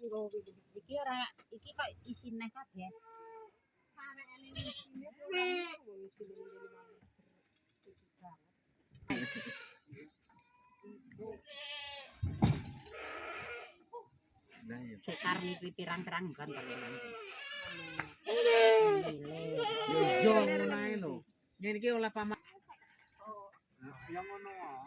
Iki ora iki kok isine kabeh. Sarekane isine sekar iki pirang-pirang kan kalau yo ngono ae lho. Yen iki oleh paman. Ya ngono wae.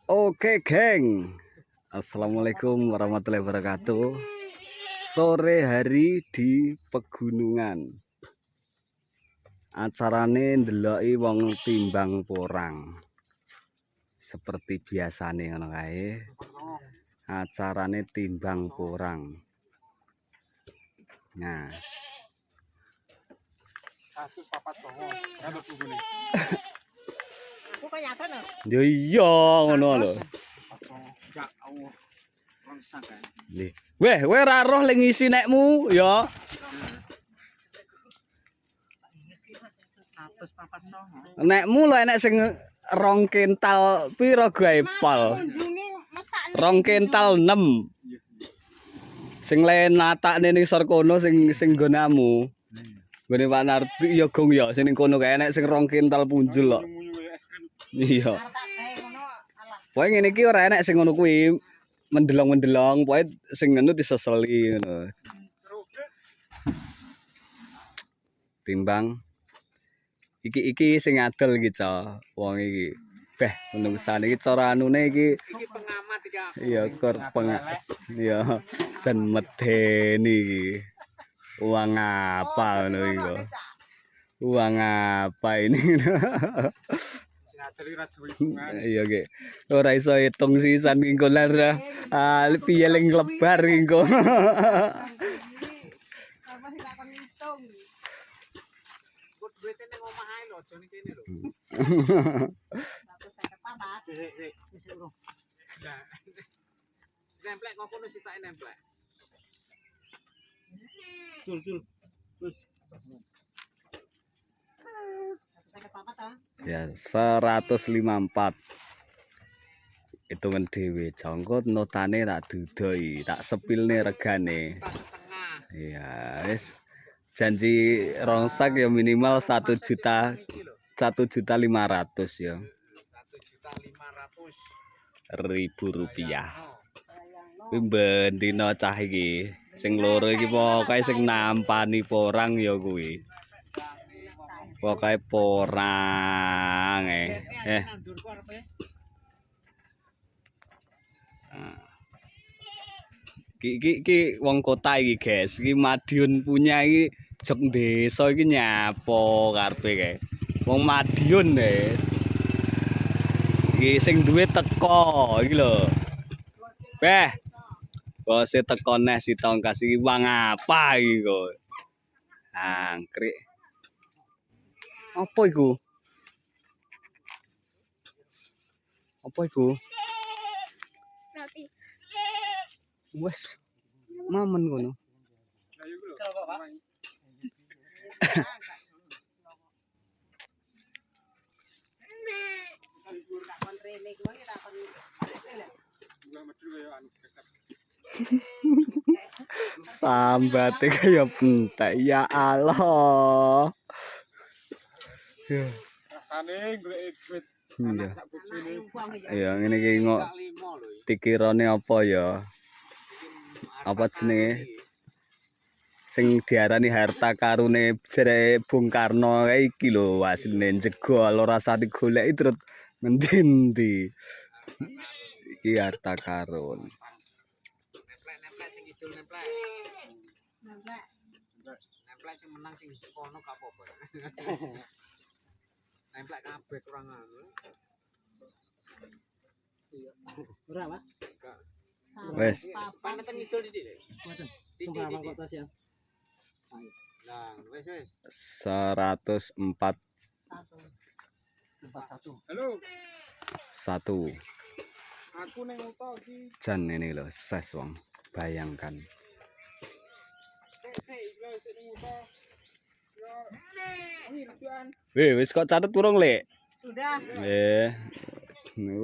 Oke, geng. Assalamualaikum warahmatullahi wabarakatuh. Sore hari di pegunungan. Acarane ndeloki wong timbang porang. Seperti biasane ngono kae. Acarane timbang porang. Nah, 149. Ada bubune. aku kaya ngono. yo iya ngono lho. Ya Allah. Rongsak kan. Nggih. Weh, kowe ora roh le ngisi nekmu ya. 149. Nekmu lho enek sing 2 kental piro gawe pol. Kunjungi mesakne. 2 kental 6. Sing lain natakne ning sor kono sing nggonamu. Gone Pak Nardi ya gong ya sing ning kono kae enek sing 2 kental punjul kok. Iya. Pokoke ngene iki ora enek sing ngono kuwi. Mendelong-mendelong, pokoke sing ngono diseseli ngono. Timbang iki sing adol iki, Cok. Wong iki. Beh, penulisan iki cara anune iki Iki pengamat iki aku. iya kor iya jan medeni iki. Uang apa ngono iki kok. Uang apa ini? Iya ge. Ora iso hitung sisan engko lar. Piye ling lebar engko. Apa sing tak kon ngitung. Kok duwite ning omah ae lho, aja ning kene lho. 154. Sik. Wis urung. Nah. Nemplek kok kono sitake nemplek. Cul. Terus 154 ta? Ya 154. Hitungan dhewe jongkot notane tak dudoi, tak sepilne regane. setengah. Iya, wis. Janji rongsak ya minimal 1.500.000 ya. 1.500.000 rupiah. Kuwi bendina cah iki. Sing loro iki pokoke sing nampani porang ya kuwi. Pokoke porang Iki wong kota iki, guys. Iki Madiun punya iki jog desa iki nyapo karepe kae. Wong Madiun iki sing duwe teko iki lho. Beh. Bose teko neh si tongkas iki wong apa iki kok. Angkrik. Apa iku? Apa iku? Roti. Wes. Mamen ngono. Sambate kaya pentek ya Allah. rasane golek duit Iya. sak bojone. Ya ngene iki ngok pikirane apa ya? Apa jenenge? Sing diarani harta karune jere Bung Karno kae iki lho asline jegol ora rasane goleki terus ngendi-endi. Iki harta karun. Nemplek sing idul nemplek. Nemplek sing menang sing kono gak apa-apa. Nemplek kabeh kurang anu. Iya. Ora, Pak. Wes. Paneten ngidul titik. Mboten. Titik kok tas ya. Nah, wes. 104 Halo. 1 Aku ning uta iki. jan ini lho ses wong. Bayangkan. Sik ning uta. Ya. Wis kok catet turung, Lek? Sudah.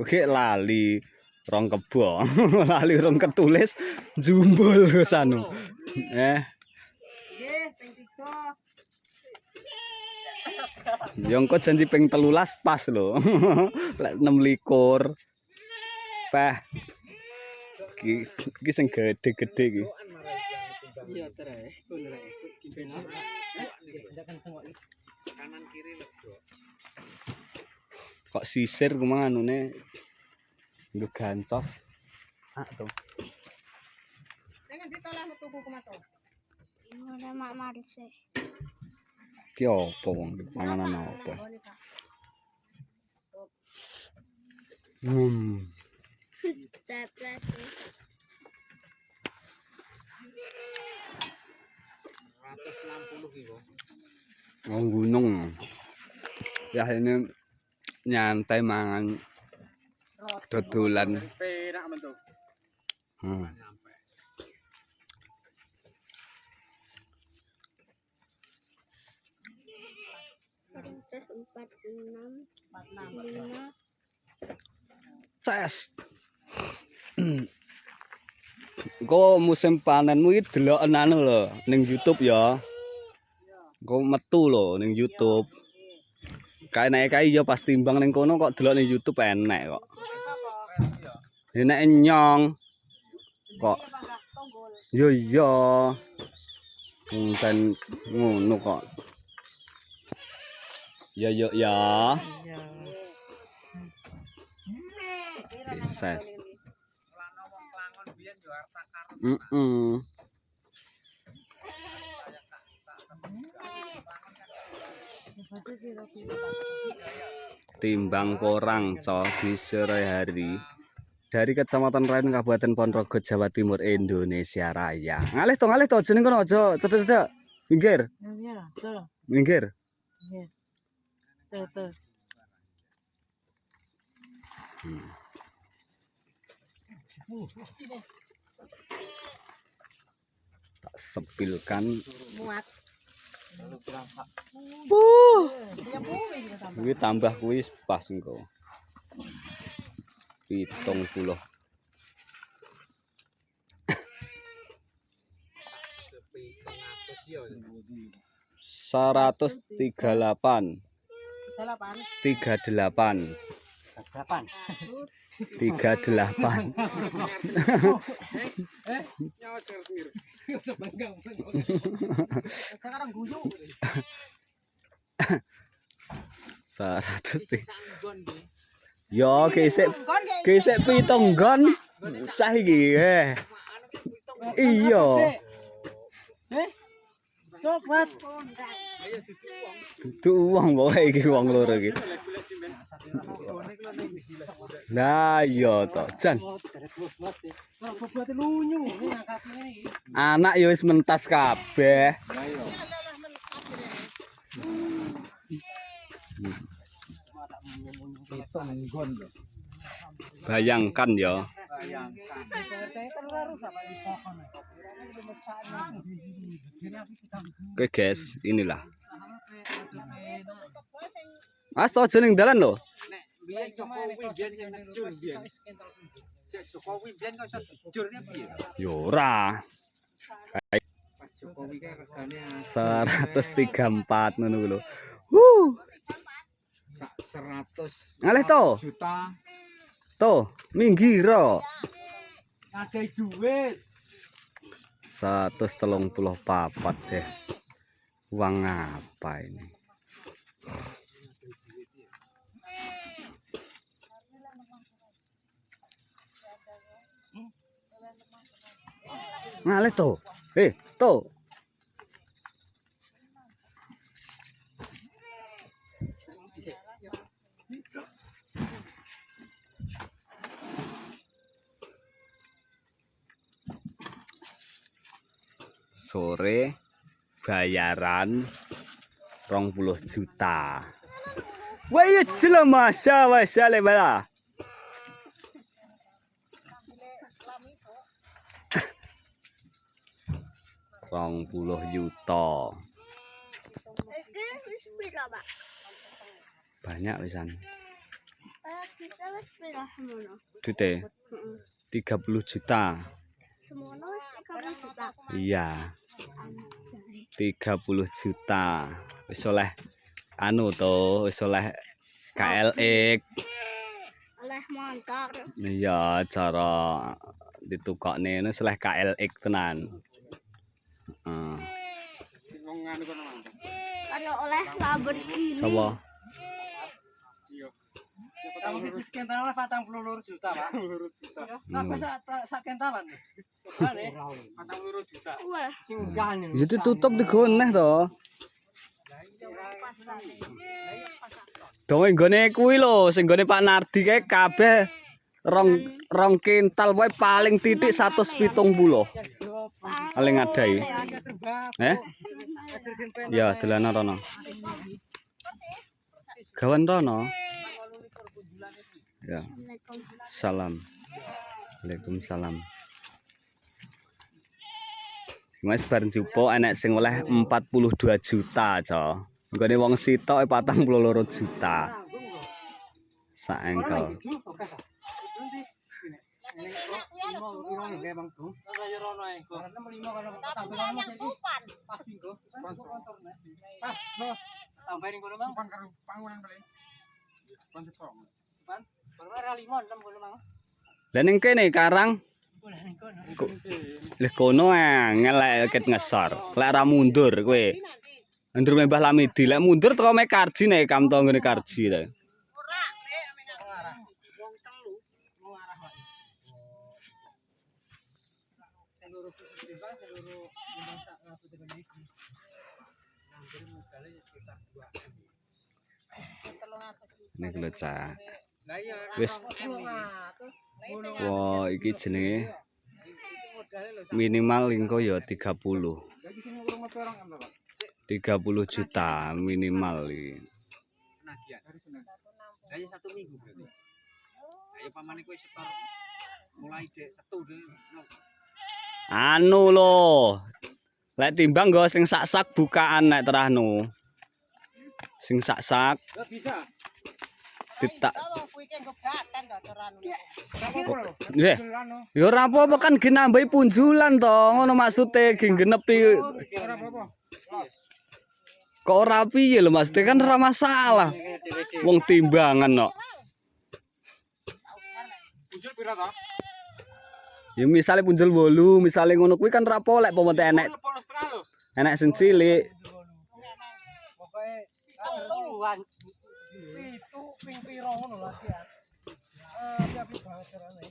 Oke lali rong kebo. Lali rong ketulis jumbul kesanu. Nggih, ping 3. Yang kok janji ping 13 pas lho. Lek 26. Pah. Iki sing gede-gede iki. Iya terai, bener kanan kiri lego. Kok sisir kumang anune nggo gancos. Tuh. Dengan ditolah metu ku mato. Ora mak marise. Ki opo wong panganan apa? Cepet. 160 iki kok. Wong gunung. Ya ini nyantai mangan dodolan. Perak mentu. Terus 46. Ces. Kok musim panenmu iki deloken anu lho ning YouTube ya. Kok metu lho ning YouTube. Kae ya pas timbang ning kono kok delok ning YouTube enek kok. Enek nyong. Kok yo iya. Kan ngono kok. Ya yo ya. Ses. Timbang porang di sore hari dari Kecamatan Rain Kabupaten Ponorogo Jawa Timur Indonesia Raya. Ngalih to jeneng kono aja cedek-cedek. Minggir. Iya, tuh. Minggir. Iya. Tuh. Tak sepilkan. Muat. Kuwi tambah kuwi pas engko. 70. 138. 38. 38. Sekarang guyu. 100. Yo gesek 7 nggon. Cah iki. Iya. Coklat. Dudu wong pokoke iki wong loro iki. Lah iya to, Jan. Anak ya wis mentas kabeh. Bayangkan ya. Oke guys, inilah. Mas tau jeneng dalan lho. Jokowi biyen kok iso dijurne piye? Ya ora. Jokowi ki regane 134 ngono lho. 100 Ngalih to. juta. To, minggiro. Ada duit. 134 deh. Uang apa ini? Ngalih to. To. Sore bayaran 20 juta. Wah iya jelas masa wasa lebala. Rong 20 juta. coba. Banyak pisan. Kita wis pindah semono. Duite 30 juta. Semono wis 30 juta. Iya, Anjay. 30 juta. Wis oleh anu to, wis oleh KLX. Oleh motor. Iya, cara ditukokne wis oleh KLX tenan. Heeh. Sing wong nganu kono mang. Kalau oleh Lamborghini. Sapa? Iya. Kamu kisi sekentalan 42 juta, Pak. 42 juta. Apa sak kentalan? Tokane 42 juta. Wah, sing gane. Ya ditutup digoneh to. Dong nggone kuwi lho, sing nggone Pak Nardi kae kabeh rong kintal wae paling titik 170. Paling ngadai. Ya, dolanan rono. Gawan rono. Ya. Salam. Waalaikumsalam. Mas bar jupo enek sing oleh 42 juta, Co. Nggone wong sitok 42 juta. Sak engkel. Lah ning kene Karang. Lha kono ngelek ket ngesor. Lek ra mundur kowe. Ndur Mbah Lamidi, lek mundur teko mek Karji nek kam to ngene Karji ta. Nek lho Cak. Wis wah iki jenenge minimal engko ya 30. 30 juta minimal iki. Penagihan hari Senin. Saya 1 minggu berarti. Ayo pamane kowe setor mulai dek 1 deh. Anu lho. Lek timbang nggo sing sak-sak bukaan nek terahno. Sing sak-sak. Bisa. Ditak. Nggih. Ya ora apa-apa kan genambahi punjulan to, ngono maksude ge genepi. Ora apa-apa. Kok ora piye lho Mas, kan ora masalah. Wong timbangan kok. Punjul pira to? Ya misale punjul 8, misale ngono kuwi kan ora apa lek pomote enek. Enek sing cilik. Pokoke puluhan. Itu ping piro ngono lah ya. Tapi banget carane.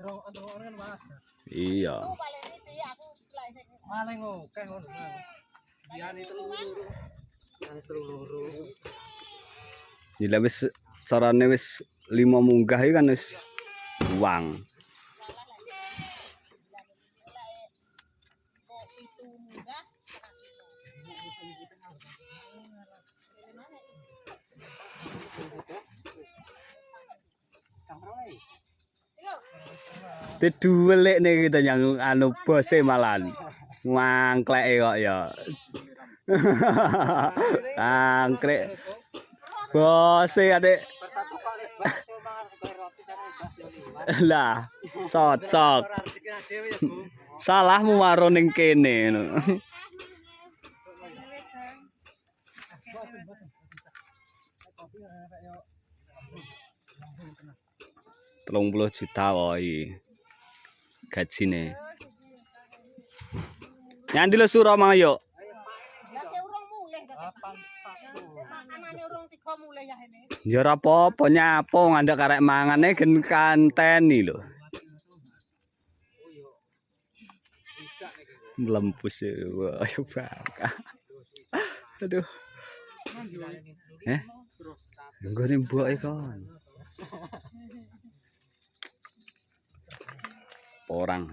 Ero antara kan Mas. Iya. Maling oke ngono. Diane telu-loro. Ya wis carane wis 5 munggah iki kan wis uang. Diduwelek nih kita yang anu bose malan. Ngangkleke kok ya. Angkrek. Bose adek. Lah, cocok. Salahmu maro ning kene ngono. 30 juta wae. Gajine. Nyandi lo suro mang yo. Ya ora apa-apa nyapo ngandek karek mangane gen kanteni lho. Melempus ayo baka. Aduh. Nggone mboke kon. Porang.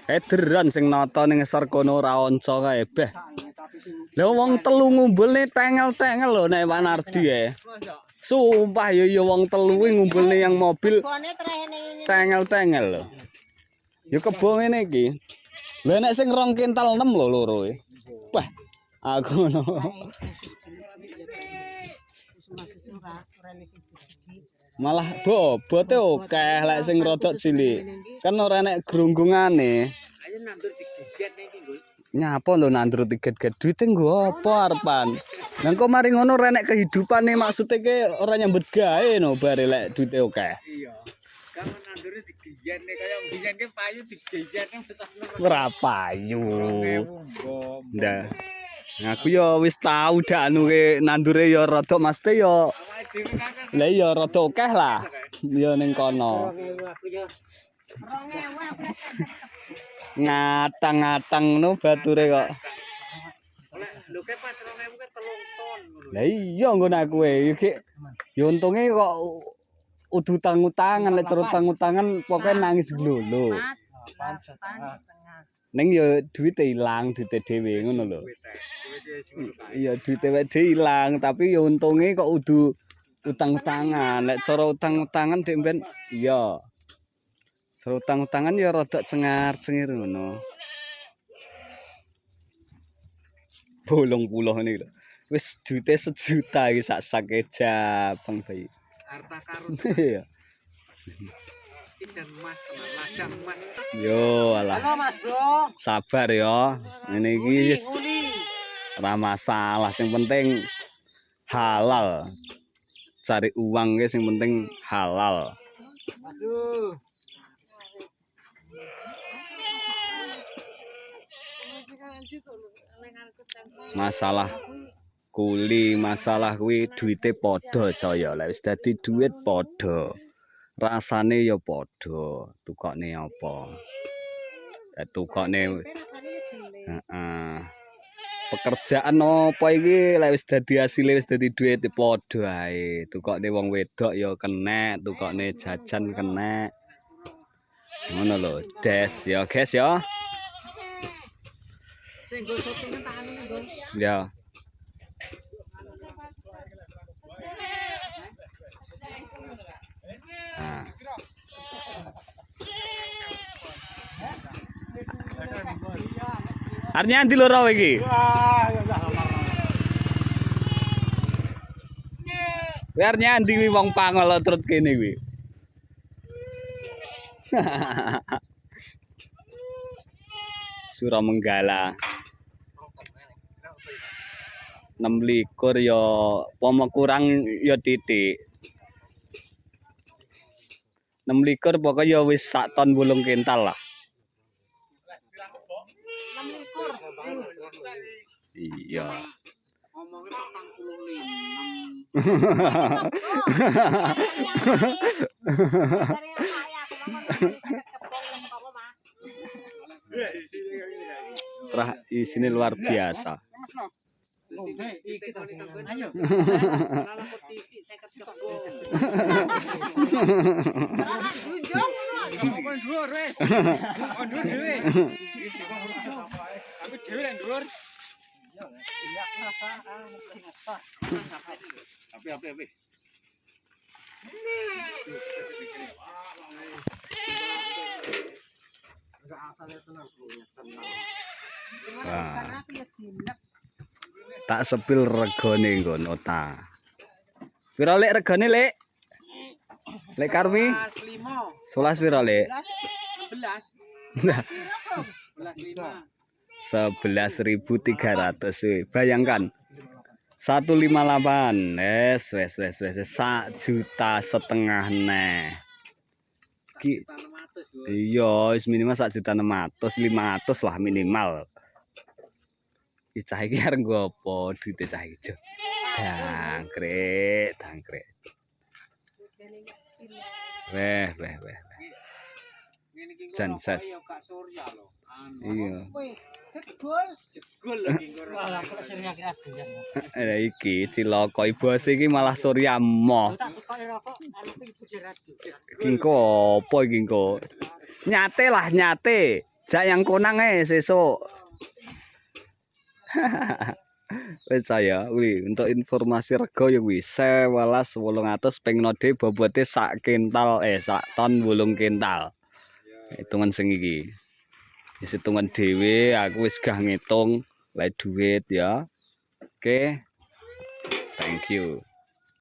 Ederan sing nata ning ngesor kono ora onco kae beh. Lah wong telu ngumpulne tengel-tengel lho nek Pak Nardi Mosok. Sumpah ya wong telu kuwi ngumpulne yang mobil Bone trene ini. tengel-tengel lho. Ya kebo ngene iki. Lah nek sing 2 kintal 6 lho loro e. Wah, aku ngono. Malah bobote akeh lek sing rodok cilik. Kan ora nek grunggungane. Ayo nandur digiget iki, Gus. Nyapa lho nandur tiget-tiget duite nggo apa arepan? Lah kok mari ngono renek kehidupane maksude ke ora nyambut gawe no bare lek duite akeh. Iya. Kan nandure digiget nek kaya mbiyen ke payu digiget mesakno. Ora payu. 2000 Ndah. Aku ya wis tau dak anu ke nandure ya rada mesti ya Awake dhewe kan lah ya rada akeh lah. Ya ning kono. Ngatang-ngatang no bature kok. oleh lho ke pas 2000 ke 3 ton ngono. Lah iya nggon aku iki ya untunge kok udu utang-utangan lek cara utang-utangan pokoke nangis glolo. Ning ya duwite ilang duwite dhewe ngono lho. Iya duwite wek dhewe ilang tapi ya untunge kok udu utang-utangan. Lek cara utang-utangan dhek ben iya. Cara utang-utangan ya rada cengar-cengir ngono. 80 ini lho. Wis duwite 1 juta iki sak Jabang bayi. Harta karun Iya. ikan emas, ladang emas. Yo alah. Halo Mas Bro. Sabar ya. Ngene iki wis ora masalah sing penting halal. Cari uang guys sing penting halal. Aduh. Masalah kuli, masalah kuwi duwite padha caya. Lek wis dadi duit padha. Rasane ya padha. Tukokne apa? Tukokne heeh. Pekerjaan apa iki lek wis dadi asile wis dadi duit padha ae. Tukokne wong wedok ya kenek, tukokne jajan kenek. Ngono lho, Des ya, guys ya. Sing go syutingan tak anu nggo. Ya. Nah. Artinya ndi loro iki? Biar nyandi kuwi wong pangol trut kene kuwi. Suramenggala. 26 ya pomo kurang ya titik. 26 pokoknya ya wis 1 ton 8 kintal lah. Iya. Ngomongnya 45. Terah isine luar biasa. Ayo. Api. Wah. Tak sepil regane ngono ta. Pira lek regane lek? Lek Karmi 11 pira lek? 11.300 we. Bayangkan 158. Wes 1,5 juta neh. Ki iya wis minimal 1.600.000 500 lah minimal. Iki cah iki arep nggo apa duite cah iki. Dangkrik. Weh. Jan ses. Iya. Jegol lagi ngono. Malah kok sirnya kira doyan. Iki cilaka ibu iki malah Surya moh. Tak tukoke rokok, aku ibu jerat. Iki engko apa iki engko? Nyate lah nyate. Jak yang konang sesuk. Wis saya kuwi untuk informasi rego ya kuwi 11.800 ping node bobote sak kintal sak ton 8 kintal. Hitungan sing iki. Wis hitungan dhewe aku wis gah ngitung lek duit ya. Oke. Thank you.